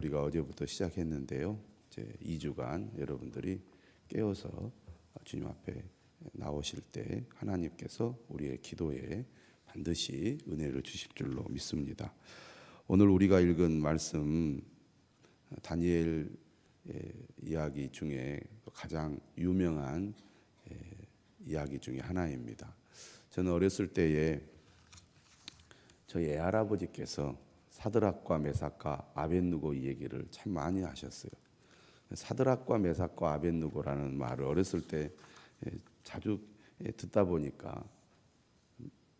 우리가 어제부터 시작했는데요. 이제 2주간 여러분들이 깨어서 주님 앞에 나오실 때 하나님께서 우리의 기도에 반드시 은혜를 주실 줄로 믿습니다. 오늘 우리가 읽은 말씀 다니엘 이야기 중에 가장 유명한 이야기 중에 하나입니다. 저는 어렸을 때에 저희 애할아버지께서 사드락과 메삭과 아벳느고 이 얘기를 참 많이 하셨어요. 사드락과 메삭과 아벳느고라는 말을 어렸을 때 자주 듣다 보니까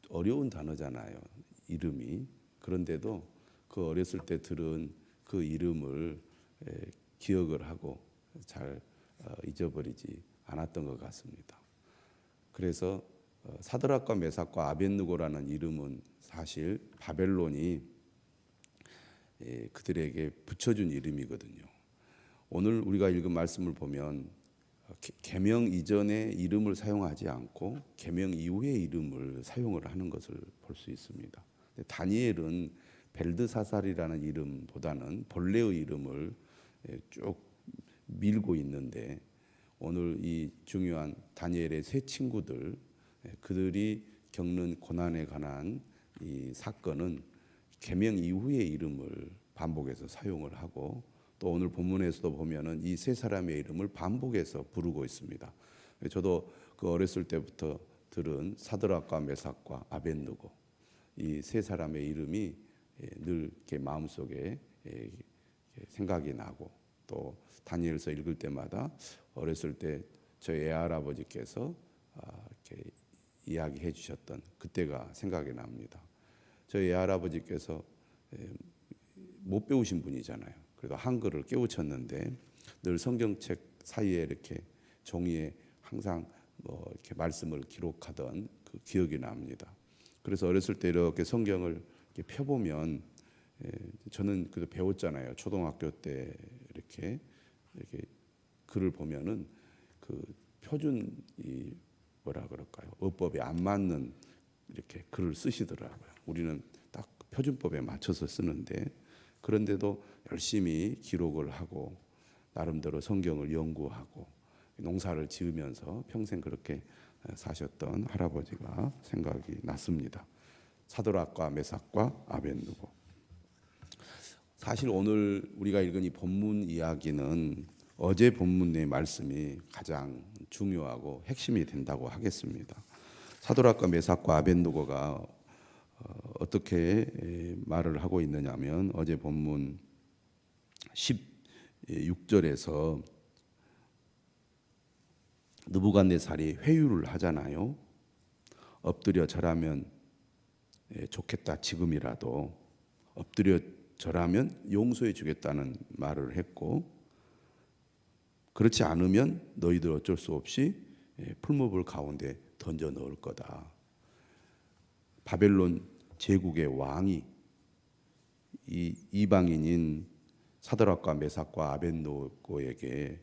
어려운 단어잖아요. 이름이. 그런데도 그 어렸을 때 들은 그 이름을 기억을 하고 잘 잊어버리지 않았던 것 같습니다. 그래서 사드락과 메삭과 아벳느고라는 이름은 사실 바벨론이 그들에게 붙여준 이름이거든요. 오늘 우리가 읽은 말씀을 보면 계명 이전의 이름을 사용하지 않고 계명 이후의 이름을 사용을 하는 것을 볼 수 있습니다. 다니엘은 벨드사살이라는 이름보다는 본래의 이름을 쭉 밀고 있는데 오늘 이 중요한 다니엘의 세 친구들 그들이 겪는 고난에 관한 이 사건은 계명 이후의 이름을 반복해서 사용을 하고 또 오늘 본문에서도 보면은 이 세 사람의 이름을 반복해서 부르고 있습니다. 저도 그 어렸을 때부터 들은 사드락과 메삭과 아벳느고 이 세 사람의 이름이 늘 이렇게 마음속에 생각이 나고 또 다니엘서 읽을 때마다 어렸을 때 저희 애할아버지께서 이렇게 이야기해 주셨던 그때가 생각이 납니다. 저희 애할아버지께서 못 배우신 분이잖아요. 그래도 한글을 깨우쳤는데 늘 성경책 사이에 이렇게 종이에 항상 이렇게 말씀을 기록하던 그 기억이 납니다. 그래서 어렸을 때 이렇게 성경을 이렇게 펴보면 저는 그래도 배웠잖아요. 초등학교 때 이렇게 글을 보면은 그 표준 이 뭐라 그럴까요? 어법에 안 맞는 이렇게 글을 쓰시더라고요. 우리는 딱 표준법에 맞춰서 쓰는데 그런데도 열심히 기록을 하고 나름대로 성경을 연구하고 농사를 지으면서 평생 그렇게 사셨던 할아버지가 생각이 났습니다. 사드락과 메삭과 아벳느고. 사실 오늘 우리가 읽은 이 본문 이야기는 어제 본문 내 말씀이 가장 중요하고 핵심이 된다고 하겠습니다. 사드락과 메삭과 아벳느고가 어떻게 말을 하고 있느냐면 어제 본문 16절에서 느부갓네살이 회유를 하잖아요. 엎드려 절하면 좋겠다 지금이라도 엎드려 절하면 용서해 주겠다는 말을 했고 그렇지 않으면 너희들 어쩔 수 없이 풀무불 가운데 던져 넣을 거다. 바벨론 제국의 왕이 이 이방인인 사드락과 메삭과 아벳느고에게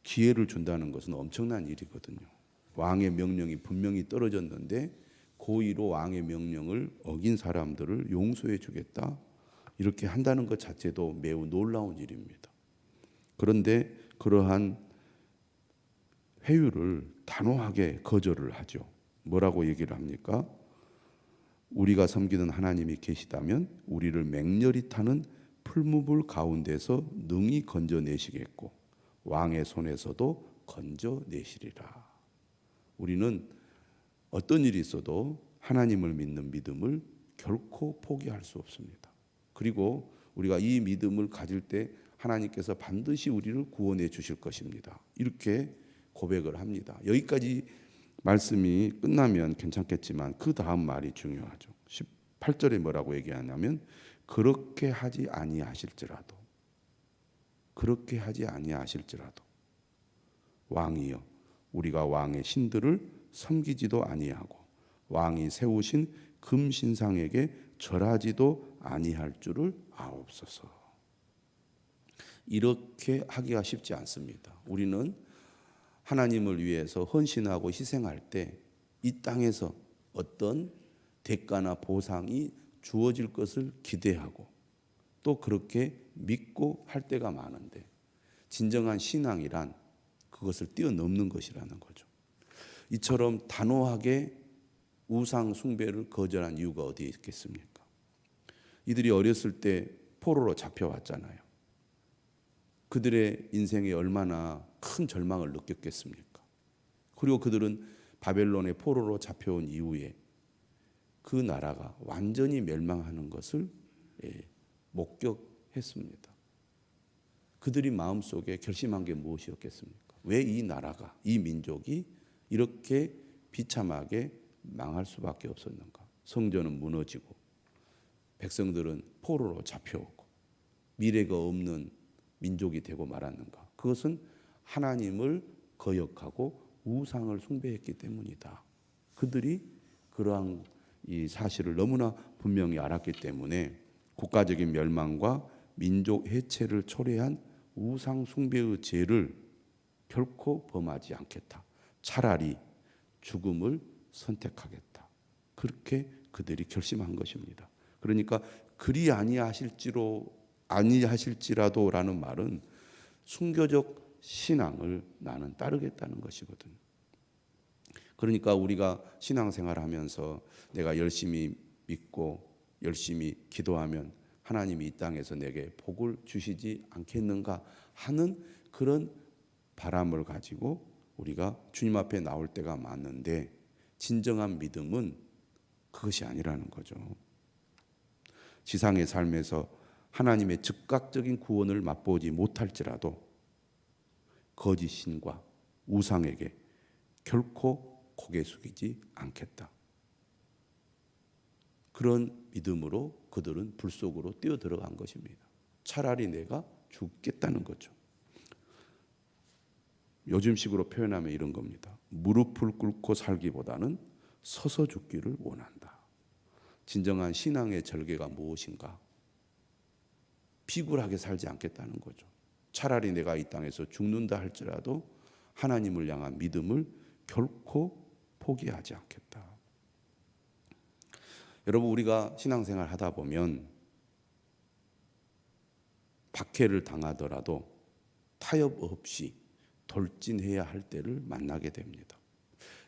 기회를 준다는 것은 엄청난 일이거든요. 왕의 명령이 분명히 떨어졌는데 고의로 왕의 명령을 어긴 사람들을 용서해 주겠다 이렇게 한다는 것 자체도 매우 놀라운 일입니다. 그런데 그러한 회유를 단호하게 거절을 하죠. 뭐라고 얘기를 합니까? 우리가 섬기는 하나님이 계시다면 우리를 맹렬히 타는 풀무불 가운데서 능히 건져내시겠고 왕의 손에서도 건져내시리라. 우리는 어떤 일이 있어도 하나님을 믿는 믿음을 결코 포기할 수 없습니다. 그리고 우리가 이 믿음을 가질 때 하나님께서 반드시 우리를 구원해 주실 것입니다. 이렇게 고백을 합니다. 여기까지 말씀이 끝나면 괜찮겠지만 그 다음 말이 중요하죠. 18절에 뭐라고 얘기하냐면 그렇게 하지 아니하실지라도 그렇게 하지 아니하실지라도 왕이여 우리가 왕의 신들을 섬기지도 아니하고 왕이 세우신 금신상에게 절하지도 아니할 줄을 아옵소서. 이렇게 하기가 쉽지 않습니다. 우리는 하나님을 위해서 헌신하고 희생할 때 이 땅에서 어떤 대가나 보상이 주어질 것을 기대하고 또 그렇게 믿고 할 때가 많은데 진정한 신앙이란 그것을 뛰어넘는 것이라는 거죠. 이처럼 단호하게 우상 숭배를 거절한 이유가 어디에 있겠습니까? 이들이 어렸을 때 포로로 잡혀왔잖아요. 그들의 인생에 얼마나 큰 절망을 느꼈겠습니까? 그리고 그들은 바벨론의 포로로 잡혀온 이후에 그 나라가 완전히 멸망하는 것을 목격했습니다. 그들이 마음속에 결심한 게 무엇이었겠습니까? 왜 이 나라가, 이 민족이 이렇게 비참하게 망할 수밖에 없었는가? 성전은 무너지고 백성들은 포로로 잡혀오고 미래가 없는 민족이 되고 말았는가? 그것은 하나님을 거역하고 우상을 숭배했기 때문이다. 그들이 그러한 이 사실을 너무나 분명히 알았기 때문에 국가적인 멸망과 민족 해체를 초래한 우상 숭배의 죄를 결코 범하지 않겠다. 차라리 죽음을 선택하겠다. 그렇게 그들이 결심한 것입니다. 그러니까 그리 아니하실지라도라는 말은 순교적 신앙을 나는 따르겠다는 것이거든요. 그러니까 우리가 신앙생활하면서 내가 열심히 믿고 열심히 기도하면 하나님이 이 땅에서 내게 복을 주시지 않겠는가 하는 그런 바람을 가지고 우리가 주님 앞에 나올 때가 많은데 진정한 믿음은 그것이 아니라는 거죠. 지상의 삶에서 하나님의 즉각적인 구원을 맛보지 못할지라도 거짓 신과 우상에게 결코 고개 숙이지 않겠다. 그런 믿음으로 그들은 불 속으로 뛰어들어간 것입니다. 차라리 내가 죽겠다는 거죠. 요즘식으로 표현하면 이런 겁니다. 무릎을 꿇고 살기보다는 서서 죽기를 원한다. 진정한 신앙의 절개가 무엇인가? 비굴하게 살지 않겠다는 거죠. 차라리 내가 이 땅에서 죽는다 할지라도 하나님을 향한 믿음을 결코 포기하지 않겠다. 여러분, 우리가 신앙생활 하다 보면 박해를 당하더라도 타협 없이 돌진해야 할 때를 만나게 됩니다.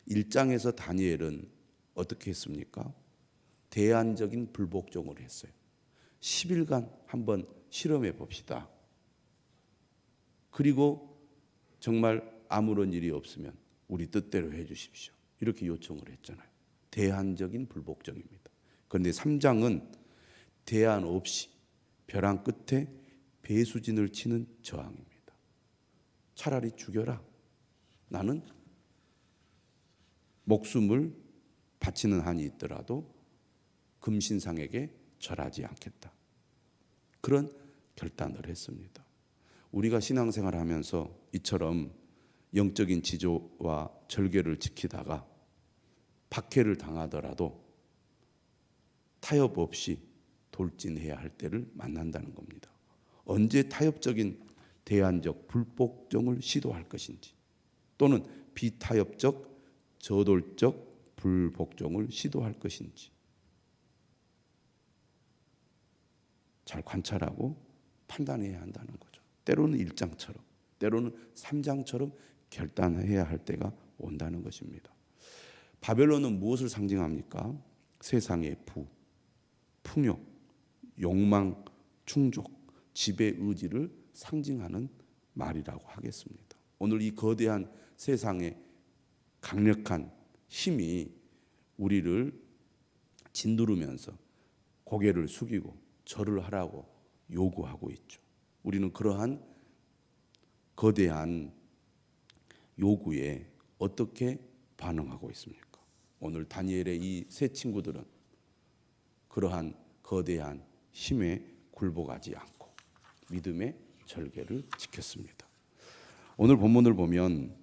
1장에서 다니엘은 어떻게 했습니까? 대안적인 불복종을 했어요. 10일간 한번 실험해 봅시다. 그리고 정말 아무런 일이 없으면 우리 뜻대로 해 주십시오. 이렇게 요청을 했잖아요. 대안적인 불복종입니다. 그런데 3장은 대안 없이 벼랑 끝에 배수진을 치는 저항입니다. 차라리 죽여라. 나는 목숨을 바치는 한이 있더라도 금신상에게 절하지 않겠다. 그런 결단을 했습니다. 우리가 신앙생활을 하면서 이처럼 영적인 지조와 절개를 지키다가 박해를 당하더라도 타협 없이 돌진해야 할 때를 만난다는 겁니다. 언제 타협적인 대안적 불복종을 시도할 것인지 또는 비타협적 저돌적 불복종을 시도할 것인지 잘 관찰하고 판단해야 한다는 거죠. 때로는 1장처럼 때로는 3장처럼 결단해야 할 때가 온다는 것입니다. 바벨론은 무엇을 상징합니까? 세상의 부, 풍요, 욕망, 충족, 지배 의지를 상징하는 말이라고 하겠습니다. 오늘 이 거대한 세상의 강력한 힘이 우리를 짓누르면서 고개를 숙이고 절을 하라고 요구하고 있죠. 우리는 그러한 거대한 요구에 어떻게 반응하고 있습니까? 오늘 다니엘의 이 세 친구들은 그러한 거대한 힘에 굴복하지 않고 믿음의 절개를 지켰습니다. 오늘 본문을 보면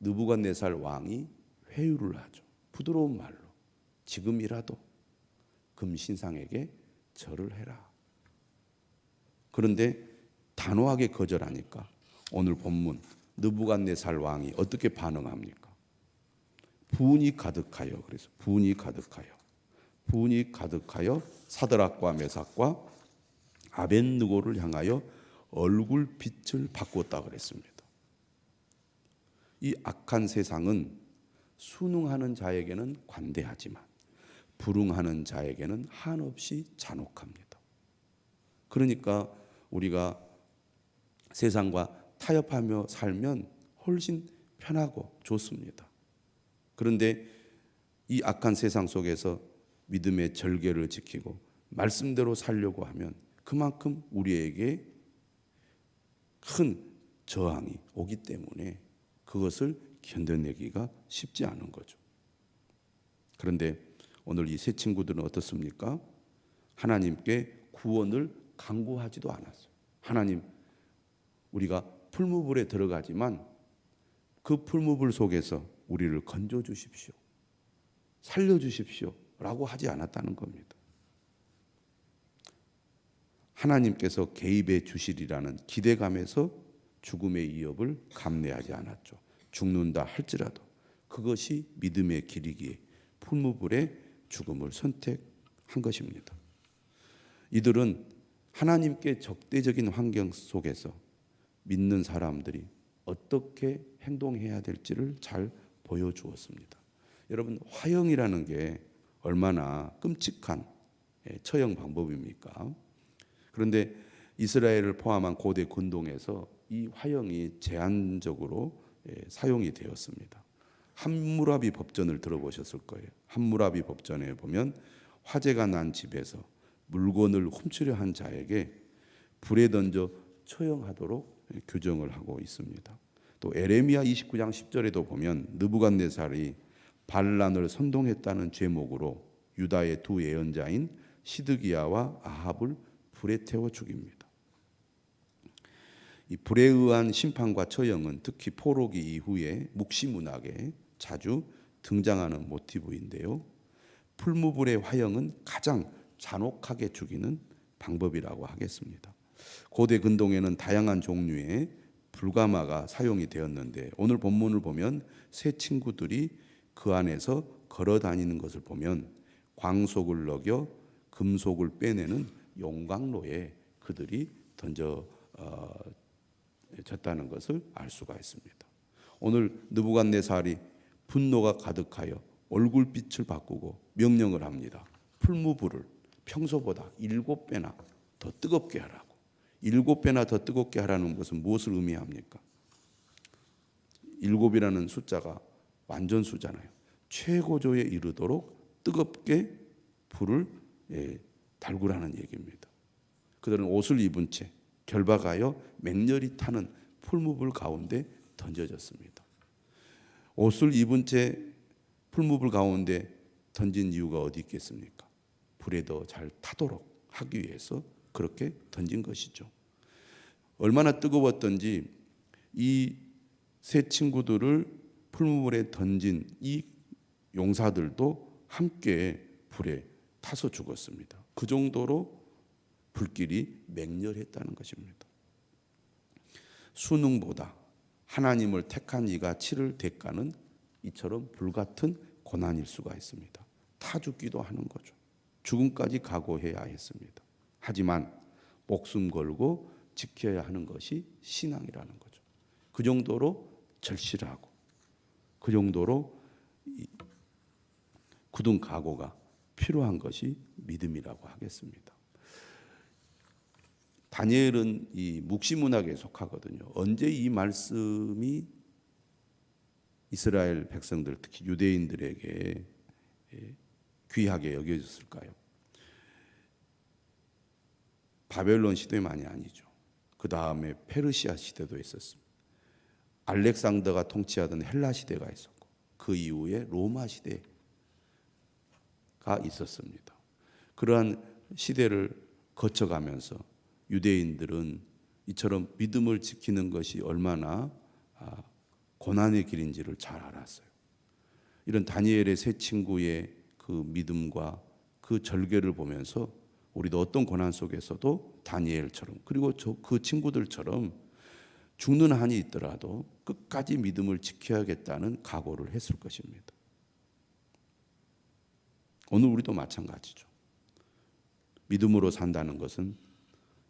느부갓네살 왕이 회유를 하죠. 부드러운 말로 지금이라도 금신상에게 절을 해라. 그런데 단호하게 거절하니까 오늘 본문 느부갓네살 왕이 어떻게 반응합니까? 분이 가득하여, 그래서 분이 가득하여 분이 가득하여 사드락과 메삭과 아벳느고를 향하여 얼굴빛을 바꾸었다 그랬습니다. 이 악한 세상은 순응하는 자에게는 관대하지만 불응하는 자에게는 한없이 잔혹합니다. 그러니까 우리가 세상과 타협하며 살면 훨씬 편하고 좋습니다. 그런데 이 악한 세상 속에서 믿음의 절개를 지키고 말씀대로 살려고 하면 그만큼 우리에게 큰 저항이 오기 때문에 그것을 견뎌내기가 쉽지 않은 거죠. 그런데 오늘 이 세 친구들은 어떻습니까? 하나님께 구원을 간구하지도 않았어요. 하나님, 우리가 풀무불에 들어가지만 그 풀무불 속에서 우리를 건져 주십시오, 살려 주십시오 라고 하지 않았다는 겁니다. 하나님께서 개입해 주시리라는 기대감에서 죽음의 위협을 감내하지 않았죠. 죽는다 할지라도 그것이 믿음의 길이기에 풀무불의 죽음을 선택한 것입니다. 이들은 하나님께 적대적인 환경 속에서 믿는 사람들이 어떻게 행동해야 될지를 잘 보여주었습니다. 여러분, 화형이라는 게 얼마나 끔찍한 처형 방법입니까? 그런데 이스라엘을 포함한 고대 근동에서 이 화형이 제한적으로 사용이 되었습니다. 함무라비 법전을 들어보셨을 거예요. 함무라비 법전에 보면 화재가 난 집에서 물건을 훔치려 한 자에게 불에 던져 처형하도록 규정을 하고 있습니다. 또 에레미야 29장 10절에도 보면 느부갓네살이 반란을 선동했다는 죄목으로 유다의 두 예언자인 시드기야와 아합을 불에 태워 죽입니다. 이 불에 의한 심판과 처형은 특히 포로기 이후에 묵시문학에 자주 등장하는 모티브인데요. 풀무불의 화형은 가장 잔혹하게 죽이는 방법이라고 하겠습니다. 고대 근동에는 다양한 종류의 불가마가 사용이 되었는데 오늘 본문을 보면 세 친구들이 그 안에서 걸어 다니는 것을 보면 광속을 녹여 금속을 빼내는 용광로에 그들이 던져졌다는 것을 알 수가 있습니다. 오늘 느부갓네살이 분노가 가득하여 얼굴빛을 바꾸고 명령을 합니다. 풀무불을 평소보다 7배나 더 뜨겁게 하라고. 7배나 더 뜨겁게 하라는 것은 무엇을 의미합니까? 7이라는 숫자가 완전수잖아요. 최고조에 이르도록 뜨겁게 불을 달구라는 얘기입니다. 그들은 옷을 입은 채 결박하여 맹렬히 타는 풀무불 가운데 던져졌습니다. 옷을 입은 채 풀무불 가운데 던진 이유가 어디 있겠습니까? 불에 더 잘 타도록 하기 위해서 그렇게 던진 것이죠. 얼마나 뜨거웠던지 이 세 친구들을 풀무불에 던진 이 용사들도 함께 불에 타서 죽었습니다. 그 정도로 불길이 맹렬했다는 것입니다. 수능보다 하나님을 택한 이가 치를 대가는 이처럼 불같은 고난일 수가 있습니다. 타 죽기도 하는 거죠. 죽음까지 각오해야 했습니다. 하지만 목숨 걸고 지켜야 하는 것이 신앙이라는 거죠. 그 정도로 절실하고 그 정도로 굳은 각오가 필요한 것이 믿음이라고 하겠습니다. 다니엘은 이 묵시문학에 속하거든요. 언제 이 말씀이 이스라엘 백성들, 특히 유대인들에게 귀하게 여겨졌을까요? 바벨론 시대만이 아니죠. 그 다음에 페르시아 시대도 있었습니다. 알렉산더가 통치하던 헬라 시대가 있었고 그 이후에 로마 시대가 있었습니다. 그러한 시대를 거쳐가면서 유대인들은 이처럼 믿음을 지키는 것이 얼마나 고난의 길인지를 잘 알았어요. 이런 다니엘의 세 친구의 그 믿음과 그 절개를 보면서 우리도 어떤 고난 속에서도 다니엘처럼 그리고 그 친구들처럼 죽는 한이 있더라도 끝까지 믿음을 지켜야겠다는 각오를 했을 것입니다. 오늘 우리도 마찬가지죠. 믿음으로 산다는 것은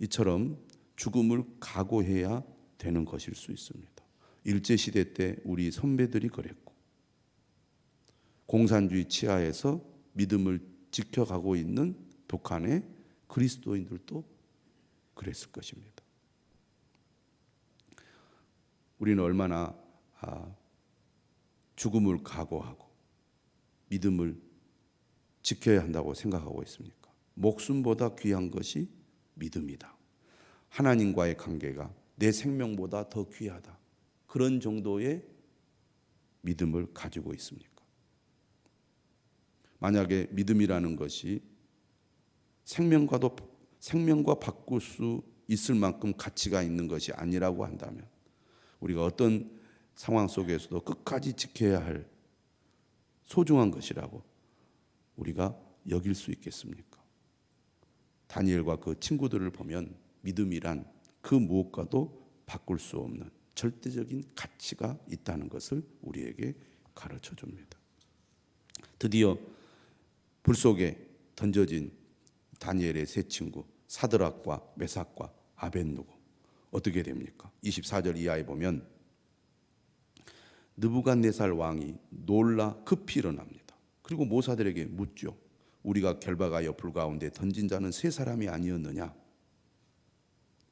이처럼 죽음을 각오해야 되는 것일 수 있습니다. 일제시대 때 우리 선배들이 그랬고, 공산주의 치하에서 믿음을 지켜가고 있는 북한의 그리스도인들도 그랬을 것입니다. 우리는 얼마나 죽음을 각오하고 믿음을 지켜야 한다고 생각하고 있습니까? 목숨보다 귀한 것이 믿음이다. 하나님과의 관계가 내 생명보다 더 귀하다. 그런 정도의 믿음을 가지고 있습니까? 만약에 믿음이라는 것이 생명과 바꿀 수 있을 만큼 가치가 있는 것이 아니라고 한다면 우리가 어떤 상황 속에서도 끝까지 지켜야 할 소중한 것이라고 우리가 여길 수 있겠습니까? 다니엘과 그 친구들을 보면 믿음이란 그 무엇과도 바꿀 수 없는 절대적인 가치가 있다는 것을 우리에게 가르쳐 줍니다. 드디어 불 속에 던져진 다니엘의 세 친구 사드락과 메삭과 아벳느고 어떻게 됩니까? 24절 이하에 보면 느부갓네살 왕이 놀라 급히 일어납니다. 그리고 모사들에게 묻죠. 우리가 결박하여 불 가운데 던진 자는 세 사람이 아니었느냐?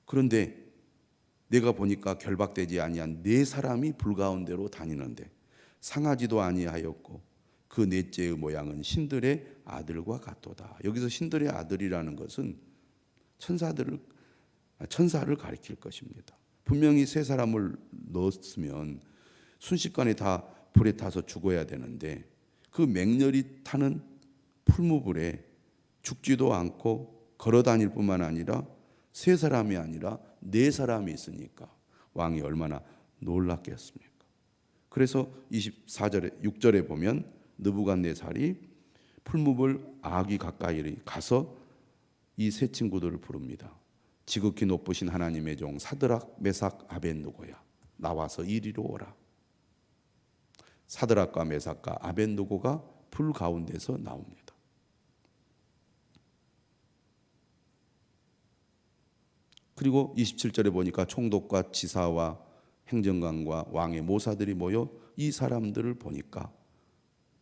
그런데 내가 보니까 결박되지 아니한 네 사람이 불 가운데로 다니는데 상하지도 아니하였고 그 넷째의 모양은 신들의 아들과 같도다. 여기서 신들의 아들이라는 것은 천사를 가리킬 것입니다. 분명히 세 사람을 넣었으면 순식간에 다 불에 타서 죽어야 되는데 그 맹렬히 타는 풀무불에 죽지도 않고 걸어 다닐 뿐만 아니라 세 사람이 아니라 네 사람이 있으니까 왕이 얼마나 놀랐겠습니까? 그래서 24절에 6절에 보면 느부갓네살이 풀무불 아기 가까이 가서 이 세 친구들을 부릅니다. 지극히 높으신 하나님의 종 사드락 메삭 아벳느고야 나와서 이리로 오라. 사드락과 메삭과 아벳느고가 불 가운데서 나옵니다. 그리고 27절에 보니까 총독과 지사와 행정관과 왕의 모사들이 모여 이 사람들을 보니까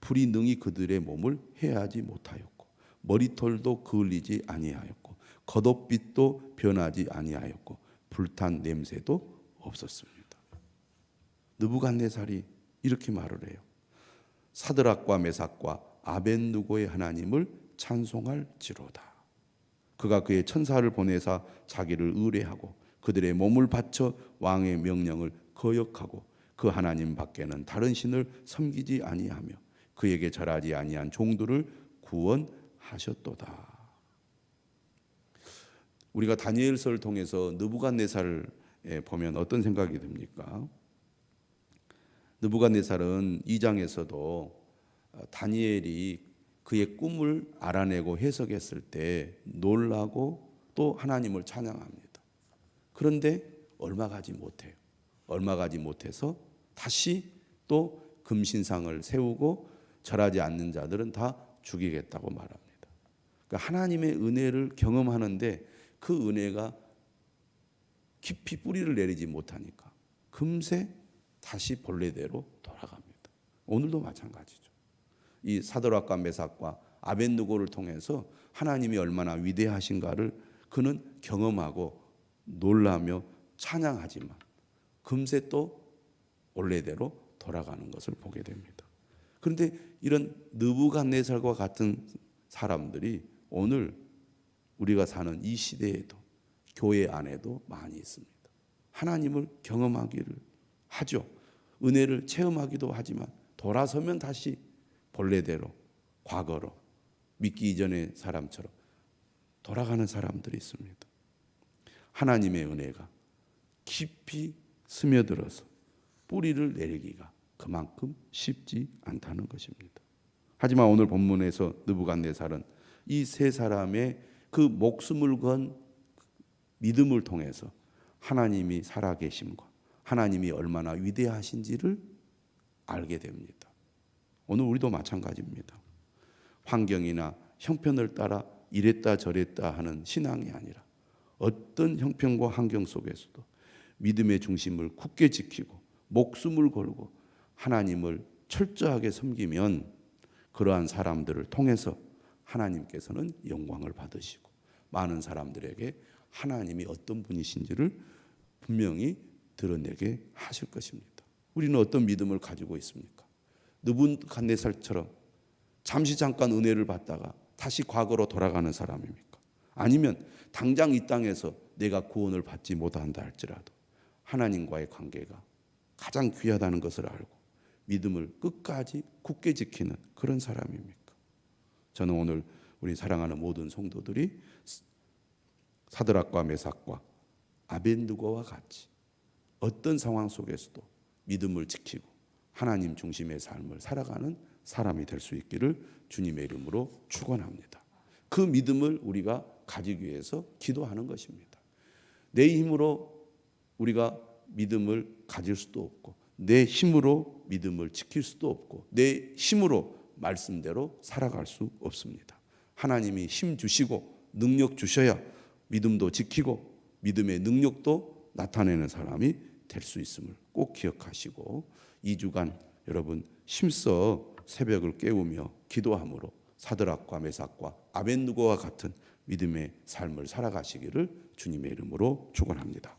불이 능히 그들의 몸을 해하지 못하였고 머리털도 그을리지 아니하였고 겉옷빛도 변하지 아니하였고 불탄 냄새도 없었습니다. 느부갓네살이 이렇게 말을 해요. 사드락과 메삭과 아벳느고의 하나님을 찬송할지로다. 그가 그의 천사를 보내사 자기를 의뢰하고 그들의 몸을 바쳐 왕의 명령을 거역하고 그 하나님 밖에는 다른 신을 섬기지 아니하며 그에게 절하지 아니한 종들을 구원하셨도다. 우리가 다니엘서를 통해서 느부갓네살을 보면 어떤 생각이 듭니까? 느부갓네살은 2장에서도 다니엘이 그의 꿈을 알아내고 해석했을 때 놀라고 또 하나님을 찬양합니다. 그런데 얼마 가지 못해요. 얼마 가지 못해서 다시 또 금신상을 세우고 절하지 않는 자들은 다 죽이겠다고 말합니다. 그러니까 하나님의 은혜를 경험하는데 그 은혜가 깊이 뿌리를 내리지 못하니까 금세 다시 본래대로 돌아갑니다. 오늘도 마찬가지죠. 이 사드락과 메삭과 아벳느고를 통해서 하나님이 얼마나 위대하신가를 그는 경험하고 놀라며 찬양하지만 금세 또 원래대로 돌아가는 것을 보게 됩니다. 그런데 이런 느부갓네살과 같은 사람들이 오늘 우리가 사는 이 시대에도 교회 안에도 많이 있습니다. 하나님을 경험하기를 하죠. 은혜를 체험하기도 하지만 돌아서면 다시 본래대로 과거로 믿기 이전의 사람처럼 돌아가는 사람들이 있습니다. 하나님의 은혜가 깊이 스며들어서 뿌리를 내리기가 그만큼 쉽지 않다는 것입니다. 하지만 오늘 본문에서 느부갓네살은 이 세 사람의 그 목숨을 건 믿음을 통해서 하나님이 살아계심과 하나님이 얼마나 위대하신지를 알게 됩니다. 오늘 우리도 마찬가지입니다. 환경이나 형편을 따라 이랬다 저랬다 하는 신앙이 아니라 어떤 형편과 환경 속에서도 믿음의 중심을 굳게 지키고 목숨을 걸고 하나님을 철저하게 섬기면 그러한 사람들을 통해서 하나님께서는 영광을 받으시고 많은 사람들에게 하나님이 어떤 분이신지를 분명히 드러내게 하실 것입니다. 우리는 어떤 믿음을 가지고 있습니까? 느부갓네살처럼 잠시 잠깐 은혜를 받다가 다시 과거로 돌아가는 사람입니까? 아니면 당장 이 땅에서 내가 구원을 받지 못한다 할지라도 하나님과의 관계가 가장 귀하다는 것을 알고 믿음을 끝까지 굳게 지키는 그런 사람입니까? 저는 오늘 우리 사랑하는 모든 성도들이 사드락과 메삭과 아벤느고와 같이 어떤 상황 속에서도 믿음을 지키고 하나님 중심의 삶을 살아가는 사람이 될 수 있기를 주님의 이름으로 축원합니다. 그 믿음을 우리가 가지기 위해서 기도하는 것입니다. 내 힘으로 우리가 믿음을 가질 수도 없고 내 힘으로 믿음을 지킬 수도 없고 내 힘으로 말씀대로 살아갈 수 없습니다. 하나님이 힘 주시고 능력 주셔야 믿음도 지키고 믿음의 능력도 나타내는 사람이 될 수 있음을 꼭 기억하시고 2주간 여러분 힘써 새벽을 깨우며 기도함으로 사드락과 메삭과 아벤느고와 같은 믿음의 삶을 살아가시기를 주님의 이름으로 축원합니다.